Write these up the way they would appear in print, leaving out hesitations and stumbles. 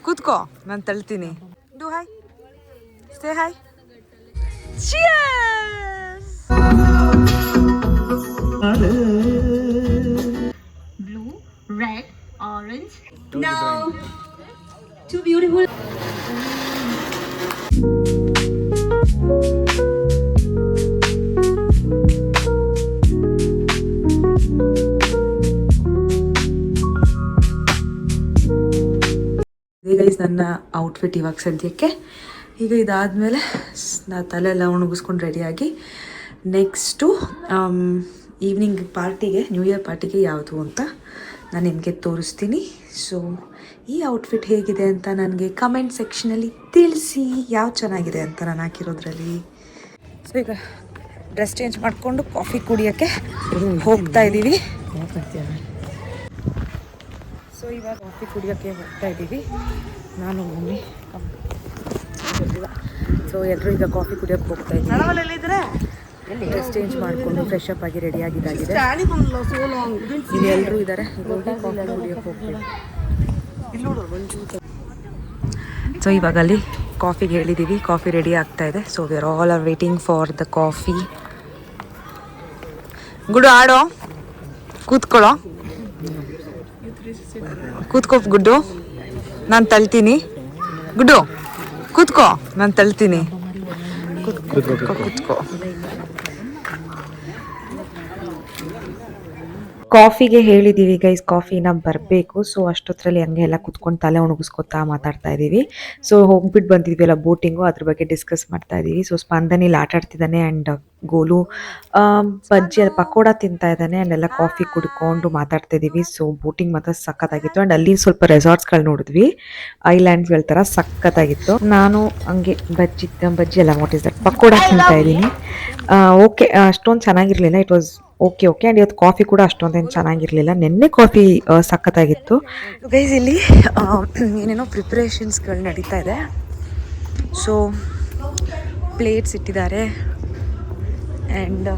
ಕೂತ್ಕೋ, ನಾನು ತಳ್ತೀನಿ. Do hi, say hi. Cheers. Blue, red, orange. Now, two beautiful. Guys ನನ್ನ ಔಟ್ಫಿಟ್ ಇವಾಗ ಸದ್ಯಕ್ಕೆ. ಈಗ ಇದಾದಮೇಲೆ ತಲೆ ಎಲ್ಲ ಒಣಗಿಸ್ಕೊಂಡು ರೆಡಿಯಾಗಿ ನೆಕ್ಸ್ಟು ಈವ್ನಿಂಗ್ ಪಾರ್ಟಿಗೆ, ನ್ಯೂ ಇಯರ್ ಪಾರ್ಟಿಗೆ ಯಾವುದು ಅಂತ ನಾನು ನಿಮಗೆ ತೋರಿಸ್ತೀನಿ. ಸೊ ಈ ಔಟ್ಫಿಟ್ ಹೇಗಿದೆ ಅಂತ ನನಗೆ ಕಮೆಂಟ್ ಸೆಕ್ಷನಲ್ಲಿ ತಿಳಿಸಿ, ಯಾವ್ದು ಚೆನ್ನಾಗಿದೆ ಅಂತ ನಾನು ಹಾಕಿರೋದ್ರಲ್ಲಿ. ಸೊ ಈಗ ಡ್ರೆಸ್ ಚೇಂಜ್ ಮಾಡಿಕೊಂಡು ಕಾಫಿ ಕುಡಿಯೋಕ್ಕೆ ಹೋಗ್ತಾ ಇದ್ದೀವಿ. ಸೊ ಇವಾಗ ಕಾಫಿ ಕುಡಿಯೋಕ್ಕೆ ಹೋಗ್ತಾ ಇದ್ದೀವಿ, ನಾನು ಮಮ್ಮಿ. ಸೊ ಎಲ್ಲರೂ ಈಗ ಕಾಫಿ ಕುಡಿಯೋಕ್ಕೆ ಹೋಗ್ತಾ ಇದ್ದೀವಿ. ಡ್ರೆಸ್ ಚೇಂಜ್ ಮಾಡಿಕೊಂಡು ಫ್ರೆಶ್ ಅಪ್ ಆಗಿ ರೆಡಿ ಆಗಿದ್ದಾಗಿದೆ. ಈಗ ಎಲ್ಲರೂ ಇದ್ದಾರೆ, ಹೋಗಿ ಕಾಫಿ ಕುಡಿಯೋಕ್ಕೆ ಹೋಗ್ತೀವಿ. ಸೊ ಇವಾಗ ಅಲ್ಲಿ ಕಾಫಿಗೆ ಹೇಳಿದ್ದೀವಿ, ಕಾಫಿ ರೆಡಿ ಆಗ್ತಾ ಇದೆ. So we are all are waiting for the coffee. ಗುಡು ಆಡೋ, ಕೂತ್ಕೊಳ್ಳೋ, ಕೂತ್ಕೋ ಗುಡ್ಡು, ನಾನು ತಳ್ತೀನಿ. ಗುಡ್ಡು ಕೂತ್ಕೋ, ನಾನು ತಳ್ತೀನಿ. ಕೂತ್ಕೋ. ಕಾಫಿಗೆ ಹೇಳಿದ್ದೀವಿ ಗೈಸ್, ಕಾಫಿನ ಬರಬೇಕು. ಸೊ ಅಷ್ಟೊತ್ತರಲ್ಲಿ ಹಂಗೆ ಎಲ್ಲ ಕುತ್ಕೊಂಡು ತಲೆ ಒಣಗಿಸ್ಕೊತಾ ಮಾತಾಡ್ತಾ ಇದ್ದೀವಿ. ಸೊ ಹೋಗ್ಬಿಟ್ಟು ಬಂದಿದ್ವಿ ಎಲ್ಲ ಬೋಟಿಂಗು, ಅದ್ರ ಬಗ್ಗೆ ಡಿಸ್ಕಸ್ ಮಾಡ್ತಾ ಇದ್ದೀವಿ. ಸೊ ಸ್ಪಂದನ್ ಇಲ್ಲಿ ಆಟ ಆಡ್ತಿದ್ದಾನೆ ಆ್ಯಂಡ್ ಗೋಲು ಬಜ್ಜಿ ಪಕೋಡ ತಿಂತಾ ಇದ್ದಾನೆ ಆ್ಯಂಡ್ ಎಲ್ಲ ಕಾಫಿ ಕುಡ್ಕೊಂಡು ಮಾತಾಡ್ತಾ ಇದ್ದೀವಿ. ಸೊ ಬೋಟಿಂಗ್ ಮಾತ್ರ ಸಖತ್ತಾಗಿತ್ತು ಆ್ಯಂಡ್ ಅಲ್ಲಿ ಸ್ವಲ್ಪ ರೆಸಾರ್ಟ್ಸ್ಗಳು ನೋಡಿದ್ವಿ, ಐಲ್ಯಾಂಡ್ಸ್ಗಳ ಥರ ಸಖತ್ತಾಗಿತ್ತು. ನಾನು ಹಂಗೆ ಬಜ್ಜಿ ಎಲ್ಲ ನೋಟಿಸ್ದೆ, ಪಕೋಡ ತಿಂತಾ ಇದ್ದೀನಿ. ಓಕೆ, ಅಷ್ಟೊಂದು ಚೆನ್ನಾಗಿರಲಿಲ್ಲ. ಇಟ್ ವಾಸ್ ಓಕೆ ಆ್ಯಂಡ್ ಇವತ್ತು ಕಾಫಿ ಕೂಡ ಅಷ್ಟೊಂದೇನು ಚೆನ್ನಾಗಿರಲಿಲ್ಲ. ನಿನ್ನೆ ಕಾಫಿ ಸಖತ್ತಾಗಿತ್ತು. ಗೈಸ್ ಇಲ್ಲಿ ಏನೇನೋ ಪ್ರಿಪ್ರೇಷನ್ಸ್ಗಳು ನಡೀತಾ ಇದೆ. ಸೊ ಪ್ಲೇಟ್ಸ್ ಇಟ್ಟಿದ್ದಾರೆ ಆ್ಯಂಡ್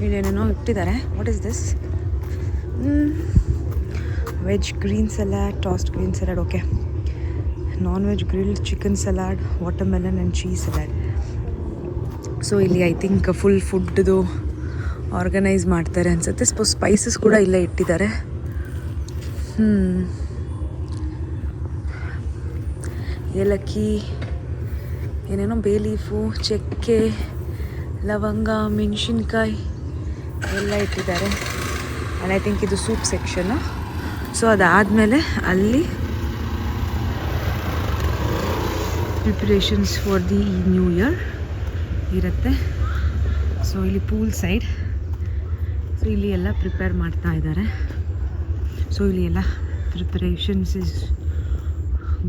ಇಲ್ಲೇನೇನೋ ಇಟ್ಟಿದ್ದಾರೆ. What is this? Veg green salad, tossed green salad, okay. Non veg grilled chicken salad, watermelon and cheese salad. So ಇಲ್ಲಿ ಐ ಥಿಂಕ್ ಫುಲ್ ಫುಡ್ದು ಆರ್ಗನೈಸ್ ಮಾಡ್ತಾರೆ ಅನಿಸುತ್ತೆ. ಸ್ಪೈಸಸ್ ಕೂಡ ಇಲ್ಲೇ ಇಟ್ಟಿದ್ದಾರೆ. ಏಲಕ್ಕಿ, ಏನೇನೋ ಬೇ ಲೀಫು, ಚಕ್ಕೆ, ಲವಂಗ, ಮೆಣಸಿನ್ಕಾಯಿ ಎಲ್ಲ ಇಟ್ಟಿದ್ದಾರೆ. ಆ್ಯಂಡ್ ಐ ಥಿಂಕ್ ಇದು ಸೂಪ್ ಸೆಕ್ಷನ್ನು. ಸೊ ಅದಾದಮೇಲೆ ಅಲ್ಲಿ preparations for the new year ಇರುತ್ತೆ. ಸೊ ಇಲ್ಲಿ ಪೂಲ್ ಸೈಡ್, ಸೊ ಇಲ್ಲಿ ಎಲ್ಲ ಪ್ರಿಪೇರ್ ಮಾಡ್ತಾ ಇದ್ದಾರೆ. ಸೊ ಇಲ್ಲಿ ಎಲ್ಲ ಪ್ರಿಪರೇಷನ್ಸ್ ಇಸ್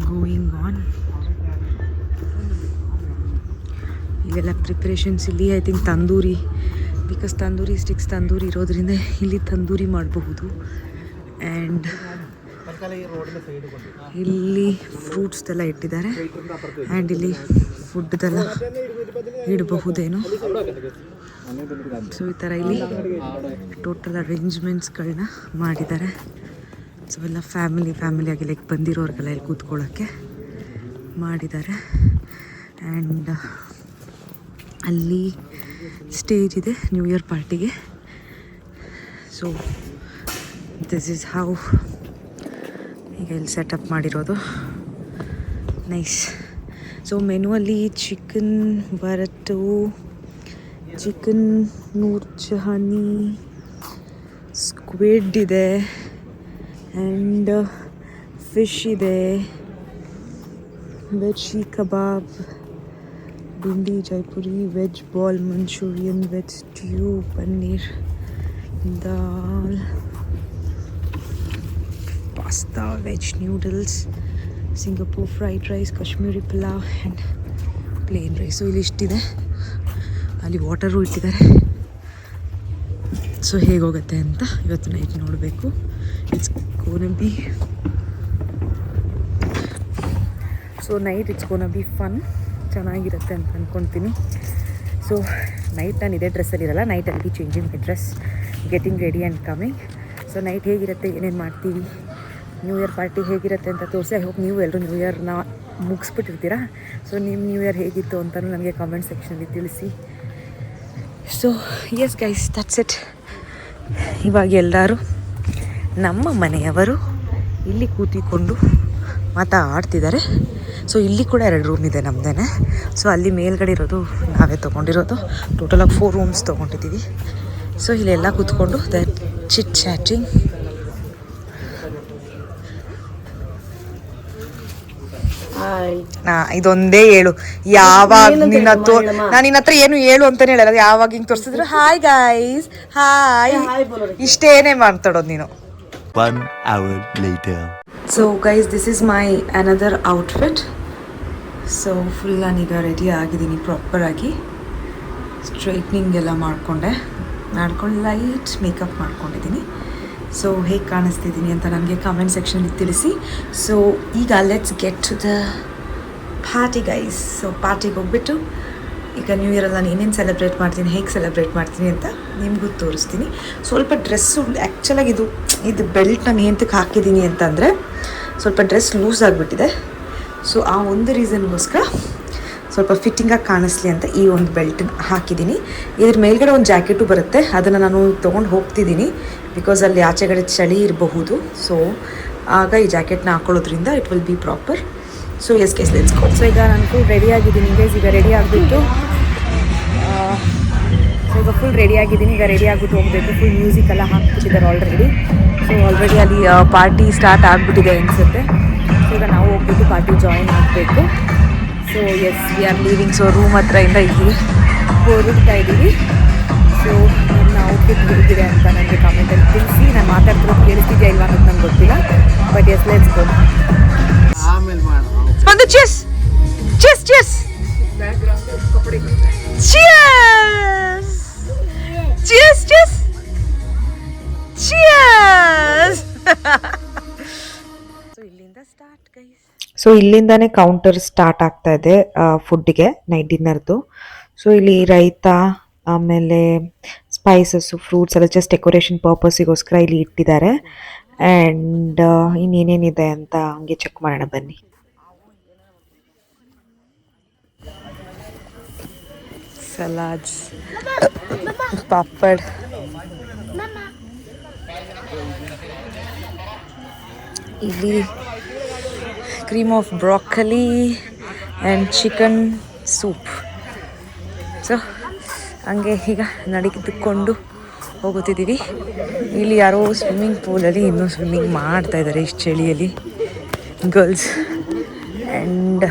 ಗೋಯಿಂಗ್ ಆನ್. ಇವೆಲ್ಲ ಪ್ರಿಪ್ರೇಷನ್ಸ್ ಇಲ್ಲಿ I think tandoori, because tandoori sticks tandoori ಇರೋದ್ರಿಂದ ಇಲ್ಲಿ ತಂದೂರಿ ಮಾಡಬಹುದು. ಆ್ಯಂಡ್ ಇಲ್ಲಿ ಫ್ರೂಟ್ಸ್ದೆಲ್ಲ ಇಟ್ಟಿದ್ದಾರೆ ಆ್ಯಂಡ್ ಇಲ್ಲಿ ಫುಡ್ದೆಲ್ಲ ಇಡಬಹುದೇನೋ. ಸೊ ಈ ಥರ ಇಲ್ಲಿ ಟೋಟಲ್ ಅರೇಂಜ್ಮೆಂಟ್ಸ್ಗಳನ್ನ ಮಾಡಿದ್ದಾರೆ. ಸೊ ಎಲ್ಲ ಫ್ಯಾಮಿಲಿಯಾಗಿ ಲೈಕ್ ಬಂದಿರೋರಿಗೆಲ್ಲ ಇಲ್ಲಿ ಕೂತ್ಕೊಳ್ಳೋಕ್ಕೆ ಮಾಡಿದ್ದಾರೆ. ಆ್ಯಂಡ್ ಅಲ್ಲಿ ಸ್ಟೇಜ್ ಇದೆ ನ್ಯೂ ಇಯರ್ ಪಾರ್ಟಿಗೆ. ಸೊ ದಿಸ್ ಈಸ್ ಹೌ ಈಗ ಇಲ್ಲಿ ಸೆಟಪ್ ಮಾಡಿರೋದು. ನೈಸ್. ಸೊ ಮೆನುವಲ್ಲಿ ಚಿಕನ್ ಬರಟ್ಟು, ಚಿಕನ್ ನೂರ್ ಜಹಾನಿ, ಸ್ಕ್ವಿಡ್ ಇದೆ ಆ್ಯಂಡ್ ಫಿಶ್ ಇದೆ, veg seekh kebab, bhindi Jaipuri, veg ball Manchurian, veg stew, paneer, dal, pasta, veg noodles, Singapore fried rice, Kashmiri pulao and plain rice. So ಇಲ್ಲಿ ಇಷ್ಟಿದೆ. ಅಲ್ಲಿ ವಾಟರು ಇಟ್ಟಿದ್ದಾರೆ. ಸೊ ಹೇಗೋಗುತ್ತೆ ಅಂತ ಇವತ್ತು ನೈಟ್ ನೋಡಬೇಕು. ಇಟ್ಸ್ ಗೋನ ಬಿ ಫನ್, ಚೆನ್ನಾಗಿರುತ್ತೆ ಅಂತ ಅಂದ್ಕೊತೀನಿ. ಸೊ ನೈಟ್ ನಾನು ಇದೇ ಡ್ರೆಸ್ಸಲ್ಲಿರಲ್ಲ, ನೈಟಲ್ಲಿ changing my dress, getting ready and coming. So night ಹೇಗಿರುತ್ತೆ, ಏನೇನು ಮಾಡ್ತೀವಿ ನ್ಯೂ ಇಯರ್ ಪಾರ್ಟಿ ಹೇಗಿರುತ್ತೆ ಅಂತ ತೋರಿಸಿ. ಐ ಹೋಪ್ ನೀವು ಎಲ್ಲರೂ ನ್ಯೂ ಇಯರ್ನ ಮುಗಿಸ್ಬಿಟ್ಟಿರ್ತೀರಾ. ಸೊ ನಿಮ್ಮ ನ್ಯೂ ಇಯರ್ ಹೇಗಿತ್ತು ಅಂತಲೂ ನನಗೆ ಕಾಮೆಂಟ್ ಸೆಕ್ಷನಲ್ಲಿ ತಿಳಿಸಿ. So yes guys, that's it. ಇವಾಗ ಎಲ್ಲರೂ ನಮ್ಮ ಮನೆಯವರು ಇಲ್ಲಿ ಕೂತಿಕೊಂಡು ಮಾತಾಡ್ತಿದ್ದಾರೆ. ಸೊ ಇಲ್ಲಿ ಕೂಡ 2 ರೂಮ್ ಇದೆ ನಮ್ಮದೇ. ಸೊ ಅಲ್ಲಿ ಮೇಲ್ಗಡೆ ಇರೋದು ನಾವೇ ತೊಗೊಂಡಿರೋದು. ಟೋಟಲಾಗಿ 4 ರೂಮ್ಸ್ ತೊಗೊಂಡಿದ್ದೀವಿ. ಸೊ ಇಲ್ಲೆಲ್ಲ ಕೂತ್ಕೊಂಡು ದಟ್ ಚಿಟ್ ಚಾಟಿಂಗ್. ಇದೊಂದೇ ಹೇಳು, ಯಾವಾಗ ನಿನ್ನ ನಾನು ನಿನ್ನ ಹತ್ರ ಏನು ಹೇಳು ಅಂತಾನೆ ಹೇಳಲ್ಲ. ಯಾವಾಗ ಹಿಂಗೆ ತೋರಿಸಿದ್ರು ಹಾಯ್ ಗೈಸ್, ಹಾಯ್, ಇಷ್ಟೇನೆ ಮಾತಾಡೋದು ನೀನು. 1 hour later. So guys, this is my another outfit. So full ನಾನೀಗ ರೆಡಿ ಆಗಿದ್ದೀನಿ ಪ್ರಾಪರಾಗಿ. ಸ್ಟ್ರೈಟ್ನಿಂಗ್ ಎಲ್ಲ ಮಾಡ್ಕೊಂಡು ಲೈಟ್ ಮೇಕಪ್ ಮಾಡ್ಕೊಂಡಿದ್ದೀನಿ. ಸೊ ಹೇಗೆ ಕಾಣಿಸ್ತಿದ್ದೀನಿ ಅಂತ ನನಗೆ ಕಾಮೆಂಟ್ ಸೆಕ್ಷನಲ್ಲಿ ತಿಳಿಸಿ. ಸೊ ಈಗ let's get to the party guys. So ಪಾರ್ಟಿಗೆ ಹೋಗ್ಬಿಟ್ಟು ಈಗ ನ್ಯೂ ಇಯರಲ್ಲಿ ನಾನು ಏನೇನು ಸೆಲೆಬ್ರೇಟ್ ಮಾಡ್ತೀನಿ, ಹೇಗೆ ಸೆಲೆಬ್ರೇಟ್ ಮಾಡ್ತೀನಿ ಅಂತ ನಿಮಗೂ ತೋರಿಸ್ತೀನಿ. ಸ್ವಲ್ಪ ಡ್ರೆಸ್ಸು ಆ್ಯಕ್ಚುಲಾಗಿ ಇದು ಬೆಲ್ಟ್ ನಾನು ಎಂತಕ್ಕೆ ಹಾಕಿದ್ದೀನಿ ಅಂತಂದರೆ ಸ್ವಲ್ಪ ಡ್ರೆಸ್ ಲೂಸ್ ಆಗಿಬಿಟ್ಟಿದೆ. ಸೊ ಆ ಒಂದು ರೀಸನ್ಗೋಸ್ಕರ ಸ್ವಲ್ಪ ಫಿಟ್ಟಿಂಗಾಗಿ ಕಾಣಿಸ್ಲಿ ಅಂತ ಈ ಒಂದು ಬೆಲ್ಟನ್ನ ಹಾಕಿದ್ದೀನಿ. ಇದ್ರ ಮೇಲ್ಗಡೆ ಒಂದು ಜಾಕೆಟು ಬರುತ್ತೆ, ಅದನ್ನು ನಾನು ತೊಗೊಂಡು ಹೋಗ್ತಿದ್ದೀನಿ ಬಿಕಾಸ್ ಅಲ್ಲಿ ಆಚೆಗಡೆ ಚಳಿ ಇರಬಹುದು. ಸೊ ಆಗ ಈ ಜಾಕೆಟ್ನ ಹಾಕೊಳ್ಳೋದ್ರಿಂದ it will be proper. So ಎಸ್ ಕೇಸ್ ಲೆಟ್ಸ್ ಗೋ. ಸೊ ಈಗ ನಾನು ಫುಲ್ ರೆಡಿ ಆಗಿದ್ದೀನಿ ಗೈಸ್. ಈಗ ರೆಡಿ ಆಗಿಬಿಟ್ಟು ಈಗ ಫುಲ್ ರೆಡಿ ಆಗಿದ್ದೀನಿ. ಈಗ ರೆಡಿ ಆಗಿಬಿಟ್ಟು ಹೋಗಬೇಕು. ಫುಲ್ ಮ್ಯೂಸಿಕ್ ಎಲ್ಲ ಹಾಕ್ಬಿಟ್ಟಿದ್ದಾರೆ ಆಲ್ರೆಡಿ. ಸೊ ಆಲ್ರೆಡಿ ಅಲ್ಲಿ ಪಾರ್ಟಿ ಸ್ಟಾರ್ಟ್ ಆಗಿಬಿಟ್ಟಿದೆ ಅನಿಸುತ್ತೆ. ಸೊ ಈಗ ನಾವು ಹೋಗ್ಬಿಟ್ಟು ಪಾರ್ಟಿ ಜಾಯಿನ್ ಆಗಬೇಕು. So yes, we are leaving. So room ಹತ್ರದಿಂದ ಇಲ್ಲಿ ಹೊರಡ್ತಾ ಇದ್ದೀವಿ. ಸೊ ನನ್ನ ಔಟ್ಫಿಟ್ ಹೇಗಿದೆ ಅಂತ ನನಗೆ ಕಾಮೆಂಟಲ್ಲಿ ತಿಳಿಸಿ. ನಾನು ಮಾತಾಡ್ತಿರೋದು ಕೇಳಿಸ್ತಿದ್ಯಾ ಇಲ್ವಾ ಅನ್ನೋದು ನಂಗೆ ಗೊತ್ತಿಲ್ಲ. But yes, let's go. ಒಂದು cheers, cheers, cheers, cheers, cheers, cheers, cheers. So ಇಲ್ಲಿಂದ ಸ್ಟಾರ್ಟ್ ಗೈಸ್. ಸೊ ಇಲ್ಲಿಂದಾನೇ ಕೌಂಟರ್ ಸ್ಟಾರ್ಟ್ ಆಗ್ತಾ ಇದೆ ಫುಡ್ಗೆ, ನೈಟ್ ಡಿನ್ನರ್ದು. ಸೊ ಇಲ್ಲಿ ರೈತ, ಆಮೇಲೆ ಸ್ಪೈಸಸ್ಸು, ಫ್ರೂಟ್ಸ್ ಎಲ್ಲ ಜಸ್ಟ್ ಡೆಕೋರೇಷನ್ ಪರ್ಪಸ್ಸಿಗೋಸ್ಕರ ಇಲ್ಲಿ ಇಟ್ಟಿದ್ದಾರೆ. ಆ್ಯಂಡ್ ಇನ್ನೇನೇನಿದೆ ಅಂತ ಹಂಗೆ ಚೆಕ್ ಮಾಡೋಣ ಬನ್ನಿ. ಸಲಾಡ್ಸ್, ಪಾಪಡ್, ಇಲ್ಲಿ cream of broccoli and chicken soup. So ಹಂಗೆ ಈಗ ನಡೆದುಕೊಂಡು ಹೋಗುತ್ತಿದ್ದೀವಿ. ಇಲ್ಲಿ ಯಾರೋ ಸ್ವಿಮ್ಮಿಂಗ್ ಪೂಲಲ್ಲಿ ಇನ್ನೂ ಸ್ವಿಮ್ಮಿಂಗ್ ಮಾಡ್ತಾ ಇದ್ದಾರೆ ಇಷ್ಟು ಚಳಿಯಲ್ಲಿ ಗರ್ಲ್ಸ್. ಆ್ಯಂಡ್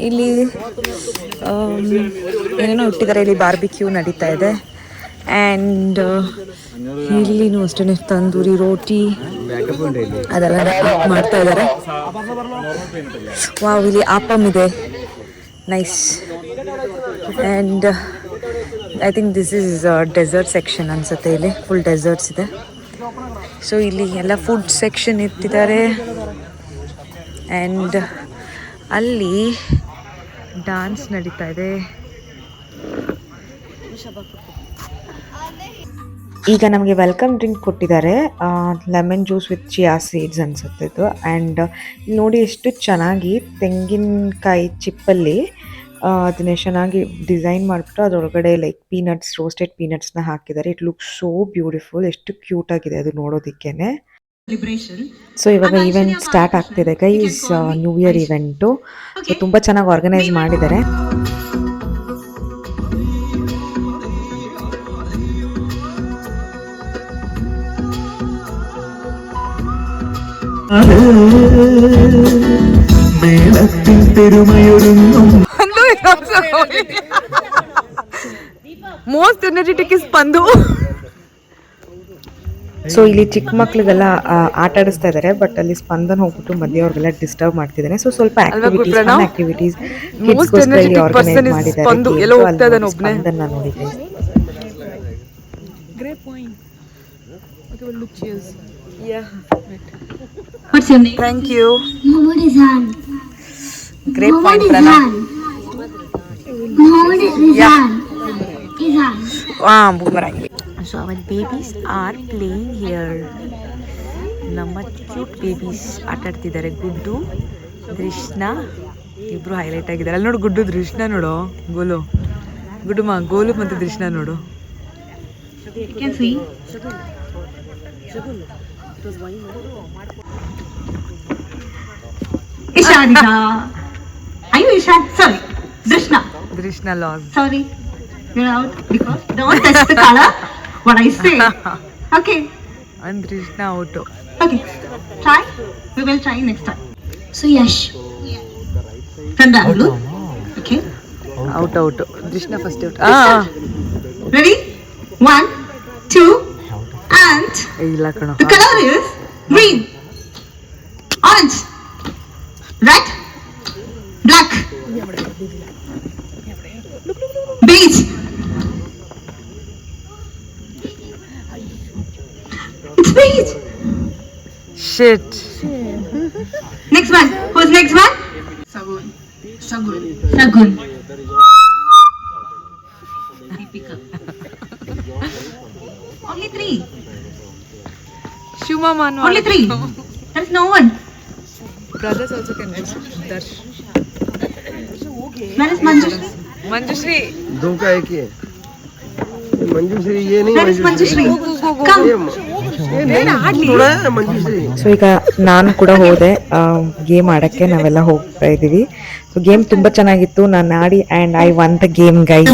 ಇಲ್ಲಿ ಏನೇನೋ ಇಟ್ಟಿದ್ದಾರೆ. ಇಲ್ಲಿ ಬಾರ್ಬಿಕ್ಯೂ ನಡೀತಾ ಇದೆ. ಆ್ಯಂಡ್ ಇಲ್ಲಿನೂ ಅಷ್ಟೇ ತಂದೂರಿ ರೋಟಿ ಅದೆಲ್ಲ ಮಾಡ್ತಾ ಇದ್ದಾರೆ. ವಾವ್, ಇಲ್ಲಿ ಆಪಮ್ ಇದೆ, nice. And I think this is dessert section ಅನಿಸುತ್ತೆ. ಇಲ್ಲಿ ಫುಲ್ ಡೆಸರ್ಟ್ಸ್ ಇದೆ. ಸೊ ಇಲ್ಲಿ ಎಲ್ಲ ಫುಡ್ ಸೆಕ್ಷನ್ ಇಟ್ಟಿದ್ದಾರೆ. ಆ್ಯಂಡ್ ಅಲ್ಲಿ ಡ್ಯಾನ್ಸ್ ನಡೀತಾ ಇದೆ. ಈಗ ನಮಗೆ ವೆಲ್ಕಮ್ ಡ್ರಿಂಕ್ ಕೊಟ್ಟಿದ್ದಾರೆ, lemon juice with chia seeds ಅನಿಸುತ್ತೆ ಇದು. ಆ್ಯಂಡ್ ಇಲ್ಲಿ ನೋಡಿ ಎಷ್ಟು ಚೆನ್ನಾಗಿ ತೆಂಗಿನಕಾಯಿ ಚಿಪ್ಪಲ್ಲಿ ಅದನ್ನೇ ಚೆನ್ನಾಗಿ ಡಿಸೈನ್ ಮಾಡಿಬಿಟ್ಟು ಅದರೊಳಗಡೆ ಲೈಕ್ ಪೀನಟ್ಸ್, ರೋಸ್ಟೆಡ್ ಪೀನಟ್ಸ್ನ ಹಾಕಿದ್ದಾರೆ. It look so beautiful. ಎಷ್ಟು ಕ್ಯೂಟ್ ಆಗಿದೆ ಅದು ನೋಡೋದಕ್ಕೇನೆ. ಸೊ ಇವಾಗ ಈವೆಂಟ್ ಸ್ಟಾರ್ಟ್ ಆಗ್ತಿದೆ guys, new year event. So ತುಂಬ ಚೆನ್ನಾಗಿ ಆರ್ಗನೈಸ್ ಮಾಡಿದ್ದಾರೆ. ಮೋಸ್ಟ್ ಎನರ್ಜೆಟಿಕ್ ಇಸ್ ಪಂದು. ಸೊ ಇಲ್ಲಿ ಚಿಕ್ಕ ಮಕ್ಳಿಗೆಲ್ಲ ಆಟ ಆಡಿಸ್ತಾ ಇದ್ದಾರೆ. ಬಟ್ ಅಲ್ಲಿ ಸ್ಪಂದನ್ ಹೋಗ್ಬಿಟ್ಟು ಮಧ್ಯೆ ಅವ್ರಿಗೆಲ್ಲ ಡಿಸ್ಟರ್ಬ್ ಮಾಡ್ತಿದ್ದಾನೆ. ಸೊ ಸ್ವಲ್ಪ ಆಕ್ಟಿವಿಟೀಸ್ ಆರ್ಗನೈಸ್ ಮಾಡಿದ್ದಾರೆ. ಸ್ಪಂದನ್ ನೋಡಿ What's your name? Thank you. Mohammed Rizan. Great point, Prana. Mohammed Rizan. Izan. Boomerang. So our babies are playing here. ನಮ್ಮ ಕ್ಯೂಟ್ ಬೇಬೀಸ್ ಆಟ ಆಡ್ತಿದ್ದಾರೆ. ಗುಡ್ಡು, ದೃಷ್ಣ ಇಬ್ರು ಹೈಲೈಟ್ ಆಗಿದ್ದಾರೆ. ಅಲ್ಲಿ ನೋಡು ಗುಡ್ಡು, ದೃಷ್ಣ ನೋಡು, ಗೋಲು ಗುಡ್ಡುಮ್ಮ, ಗೋಲು ಮತ್ತು ದೃಷ್ಣ ನೋಡು. You can see. Ishanika. Are you Ishan? Sorry. Drishna. Drishna loss. Sorry. You're out because don't touch the color. What I say. Okay. And Drishna out. Okay. Try. We will try next time. So Yash. From Bangalore. Okay. Out Drishna first out. Ready? 1, 2, and ಇಲ್ಲ ಕಣ. the color is green, orange, red, black, beige. It's beige. Shit. Next one. Who's next one? Sagun. Sagun. Sagun. Only 3. ಶಿವಮಾಮ. Only 3. There's no one. Brothers also can Darsh. Where is Manjushri? Manjushree. दो का एक ही है मंजूश्री. ये नहीं Where is Manjushri? Come. थोड़ा है Manjushri. So ಈಗ ನಾನು ಕೂಡ ಹೋದೆ ಗೇಮ್ ಆಡೋಕ್ಕೆ. ನಾವೆಲ್ಲ ಹೋಗ್ತಾ ಇದ್ದೀವಿ. ಸೊ ಗೇಮ್ ತುಂಬ ಚೆನ್ನಾಗಿತ್ತು. ನಾನು ಆಡಿ and I one the game guys.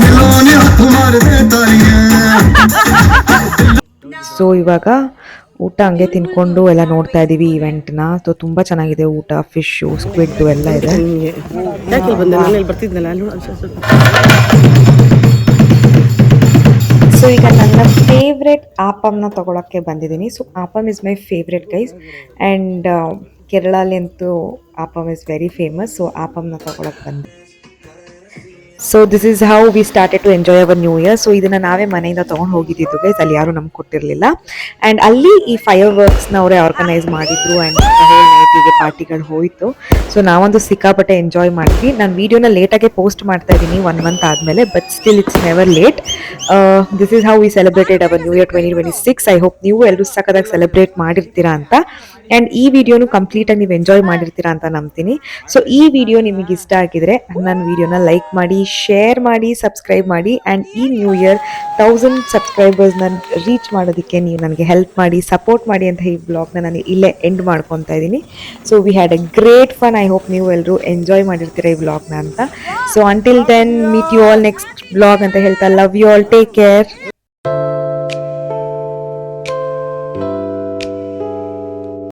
So ಇವಾಗ ಊಟ ಹಂಗೆ ತಿನ್ಕೊಂಡು ಎಲ್ಲ ನೋಡ್ತಾ ಇದ್ದೀವಿ ಇವೆಂಟ್ನ. ಸೊ ತುಂಬ ಚೆನ್ನಾಗಿದೆ ಊಟ. ಫಿಶ್ಶು, ಸ್ಕ್ವಿಡ್ಡು ಎಲ್ಲ ಇದೆ. ಸೊ ಈಗ ನನ್ನ ಫೇವ್ರೆಟ್ ಆಪಮ್ನ ತೊಗೊಳಕ್ಕೆ ಬಂದಿದ್ದೀನಿ. So appam is my favourite guys and ಕೇರಳಲ್ಲಿ ಅಂತೂ appam is very famous. So ಆಪಮ್ನ ತೊಗೊಳಕ್ಕೆ ಬಂದೆ. So this is how we started to enjoy our new year. So ಇದನ್ನು ನಾವೇ ಮನೆಯಿಂದ ತೊಗೊಂಡು ಹೋಗಿದ್ದಿದ್ದು ಗೈಸ್. ಅಲ್ಲಿ ಯಾರೂ ನಮ್ಗೆ ಕೊಟ್ಟಿರಲಿಲ್ಲ. ಆ್ಯಂಡ್ ಅಲ್ಲಿ ಈ ಫೈರ್ ವರ್ಕ್ಸ್ನ ಅವರೇ ಆರ್ಗನೈಸ್ ಮಾಡಿದ್ರು ಆ್ಯಂಡ್ ಹೋಲ್ ನೈಟಿಗೆ ಪಾರ್ಟಿಗಳು ಹೋಯಿತು. ಸೊ ನಾವೊಂದು ಸಿಕ್ಕಾಪಟ್ಟೆ ಎಂಜಾಯ್ ಮಾಡಿದ್ವಿ. ನಾನು ವೀಡಿಯೋನ ಲೇಟಾಗೆ ಪೋಸ್ಟ್ ಮಾಡ್ತಾ ಇದ್ದೀನಿ 1 ಮಂತ್ ಆದಮೇಲೆ, but still it's never late. This is how V celebrated hour new year 2026. I hope ನೀವು ಎಲ್ಲರೂ ಸಖತ್ತಾಗಿ ಸೆಲೆಬ್ರೇಟ್ ಮಾಡಿರ್ತೀರಾ ಅಂತ. ಆ್ಯಂಡ್ ಈ ವಿಡಿಯೋನು ಕಂಪ್ಲೀಟಾಗಿ ನೀವು ಎಂಜಾಯ್ ಮಾಡಿರ್ತೀರಾ ಅಂತ ನಂಬ್ತೀನಿ. ಸೊ ಈ ವಿಡಿಯೋ ನಿಮಗೆ ಇಷ್ಟ ಆಗಿದ್ರೆ ನನ್ನ ವಿಡಿಯೋನ ಲೈಕ್ ಮಾಡಿ, ಶೇರ್ ಮಾಡಿ, ಸಬ್ಸ್ಕ್ರೈಬ್ ಮಾಡಿ. ಆ್ಯಂಡ್ ಈ ನ್ಯೂ ಇಯರ್ 1000 ಸಬ್ಸ್ಕ್ರೈಬರ್ಸ್ನ ರೀಚ್ ಮಾಡೋದಕ್ಕೆ ನೀವು ನನಗೆ ಹೆಲ್ಪ್ ಮಾಡಿ, ಸಪೋರ್ಟ್ ಮಾಡಿ ಅಂತ ಈ ಬ್ಲಾಗ್ನ ನಾನು ಇಲ್ಲೇ ಎಂಡ್ ಮಾಡ್ಕೊತಾ ಇದ್ದೀನಿ. So we had a great fun. I hope ನೀವು ಎಲ್ಲರೂ ಎಂಜಾಯ್ ಮಾಡಿರ್ತೀರ ಈ ಬ್ಲಾಗ್ನ ಅಂತ. So until then meet you all next blog ಅಂತ ಹೇಳ್ತಾ love you all. Take care.